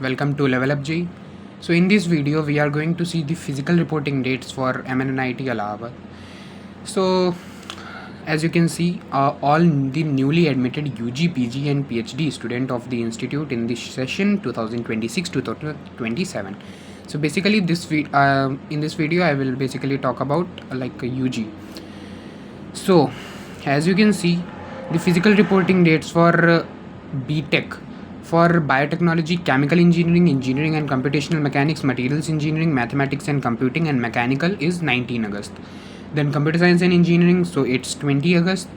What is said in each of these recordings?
welcome to Level Up G. So in this video we are going to see the physical reporting dates for MNNIT Allahabad. So as you can see, all the newly admitted UG, PG and PhD student of the institute in this session 2026-2027. So basically in this video I will basically talk about UG. So as you can see, the physical reporting dates for BTech, for biotechnology, chemical engineering, engineering and computational mechanics, materials engineering, mathematics and computing and mechanical is 19 August. Then computer science and engineering, so it's 20 August.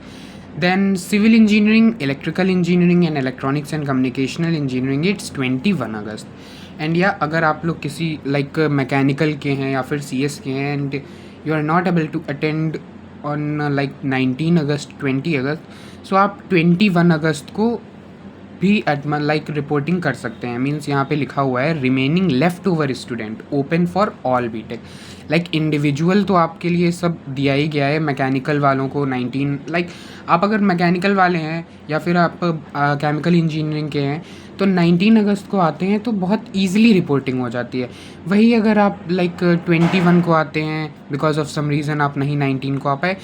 Then civil engineering, electrical engineering and electronics and communicational engineering, it's 21 August. And या अगर आप लोग किसी mechanical के हैं या फिर CS के हैं and you are not able to attend on 19 August 20 August, so आप 21 अगस्त को भी रिपोर्टिंग कर सकते हैं. मीन्स यहाँ पे लिखा हुआ है remaining left over student open for all BTech. Individual तो आपके लिए सब दिया ही गया है. मैकेनिकल वालों को 19 आप अगर मैकेनिकल वाले हैं या फिर आप केमिकल इंजीनियरिंग के हैं तो 19 अगस्त को आते हैं तो बहुत ईजिली रिपोर्टिंग हो जाती है. वही अगर आप 21 को आते हैं बिकॉज ऑफ सम रीज़न आप नहीं 19 को आ पाए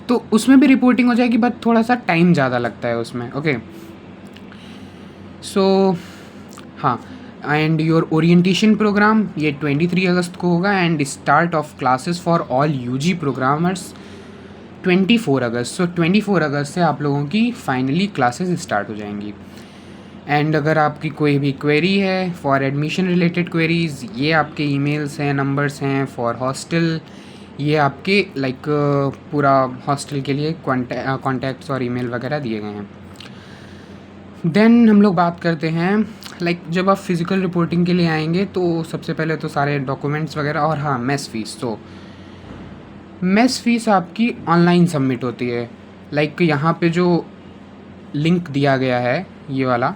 तो उसमें भी रिपोर्टिंग हो जाएगी, बट थोड़ा सा टाइम ज़्यादा लगता है उसमें. ओके सो हाँ, एंड योर ओरिएंटेशन प्रोग्राम ये 23 अगस्त को होगा and start of classes for all UG programmers 24 अगस्त. सो 24 अगस्त से आप लोगों की फाइनली क्लासेस स्टार्ट हो जाएंगी. एंड अगर आपकी कोई भी क्वेरी है फॉर एडमिशन रिलेटेड क्वेरीज़, ये आपके ईमेल्स हैं, नंबर्स हैं फॉर हॉस्टल, ये आपके पूरा हॉस्टल के लिए कॉन्टैक्ट्स और ईमेल वगैरह दिए गए हैं. देन हम लोग बात करते हैं जब आप फिज़िकल रिपोर्टिंग के लिए आएंगे तो सबसे पहले तो सारे डॉक्यूमेंट्स वगैरह और हाँ मेस फ़ीस. तो मेस फ़ीस आपकी ऑनलाइन सबमिट होती है. यहाँ पे जो लिंक दिया गया है ये वाला,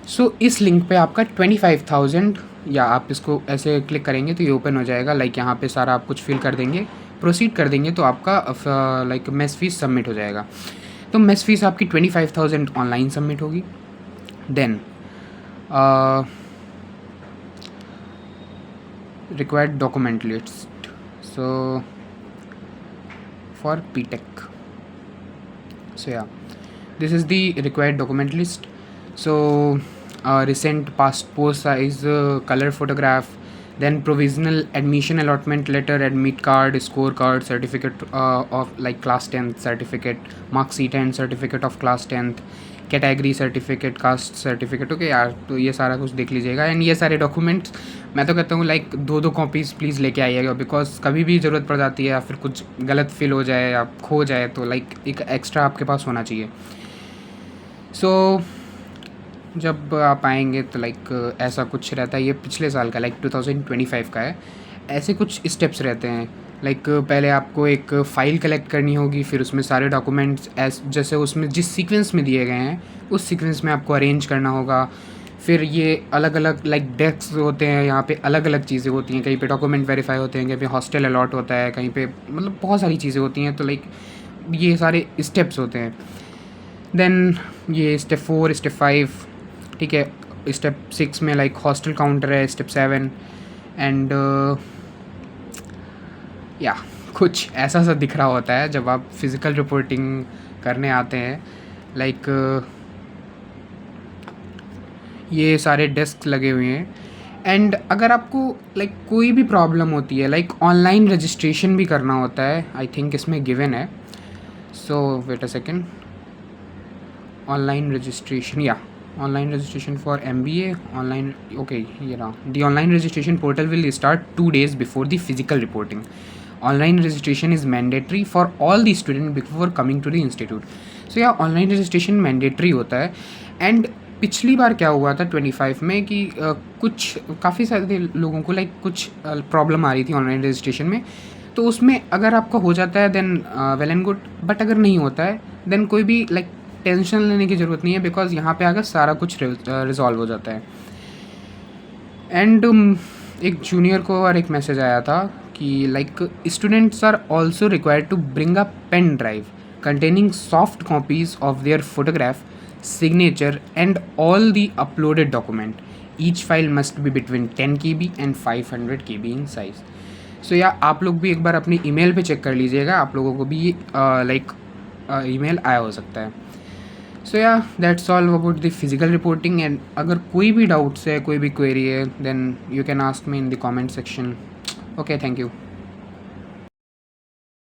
सो इस लिंक पे आपका 25,000 या आप इसको ऐसे क्लिक करेंगे तो ये ओपन हो जाएगा. यहाँ पे सारा आप कुछ फिल कर देंगे, प्रोसीड कर देंगे तो आपका मेस फ़ीस सबमिट हो जाएगा. तो मेस फ़ीस आपकी 25,000 ऑनलाइन सबमिट होगी. Then required document list, so for BTech, so yeah, this is the required document list. So recent passport size color photograph, then provisional admission allotment letter, admit card, score card, certificate of class 10th certificate, mark sheet and certificate of class 10th, category certificate, caste certificate. Okay यार, तो ये सारा कुछ देख लीजिएगा. And ये सारे documents मैं तो कहता हूँ 2 कॉपीज़ प्लीज़ लेके आइएगा, बिकॉज कभी भी ज़रूरत पड़ जाती है या फिर कुछ गलत फिल हो जाए या खो जाए तो एक एक्स्ट्रा आपके पास होना चाहिए. सो जब आप आएंगे तो ऐसा कुछ रहता है. ये पिछले साल का 2025 का है. ऐसे कुछ स्टेप्स रहते हैं. पहले आपको एक फ़ाइल कलेक्ट करनी होगी, फिर उसमें सारे डॉक्यूमेंट्स जैसे उसमें जिस सीक्वेंस में दिए गए हैं उस सीक्वेंस में आपको अरेंज करना होगा. फिर ये अलग अलग डेस्क होते हैं, यहाँ पे अलग अलग चीज़ें होती हैं. कहीं पे डॉक्यूमेंट वेरीफाई होते हैं, कहीं पे हॉस्टल अलॉट होता है, कहीं पे बहुत सारी चीज़ें होती हैं. तो ये सारे स्टेप्स होते हैं. देन ये स्टेप 4, स्टेप 5, ठीक है. स्टेप 6 में हॉस्टल काउंटर है, स्टेप 7 एंड या कुछ ऐसा सा दिख रहा होता है जब आप फिज़िकल रिपोर्टिंग करने आते हैं. ये सारे डेस्क लगे हुए हैं. एंड अगर आपको कोई भी प्रॉब्लम होती है, ऑनलाइन रजिस्ट्रेशन भी करना होता है, आई थिंक इसमें गिवन है. So wait a second, online registration, या online registration for MBA online. Okay, ये रहा. The online registration portal will start 2 days before the physical reporting. Online registration is mandatory for all the student before coming to the institute. So yeah online registration mandatory होता है. And पिछली बार क्या हुआ था 25 में कि कुछ काफ़ी सारे लोगों को कुछ प्रॉब्लम आ रही थी ऑनलाइन रजिस्ट्रेशन में. तो उसमें अगर आपका हो जाता है then well and good, but अगर नहीं होता है देन कोई भी टेंशन लेने की ज़रूरत नहीं है, बिकॉज यहाँ पे आकर सारा कुछ रिजॉल्व हो जाता है. एंड एक जूनियर को और एक मैसेज आया था कि students are also required to bring a pen drive containing soft copies of their photograph, signature and all the uploaded document. Each file must be between 10 KB and 500 KB in size. So yeah आप लोग भी एक बार अपनी email पे check कर लीजिएगा, आप लोगों को भी लाइक ईमेल आया हो सकता है. सो या that's all about the physical reporting. And अगर कोई भी डाउट्स है, कोई भी क्वेरी है, then you can ask me in the comment section. Okay, thank you.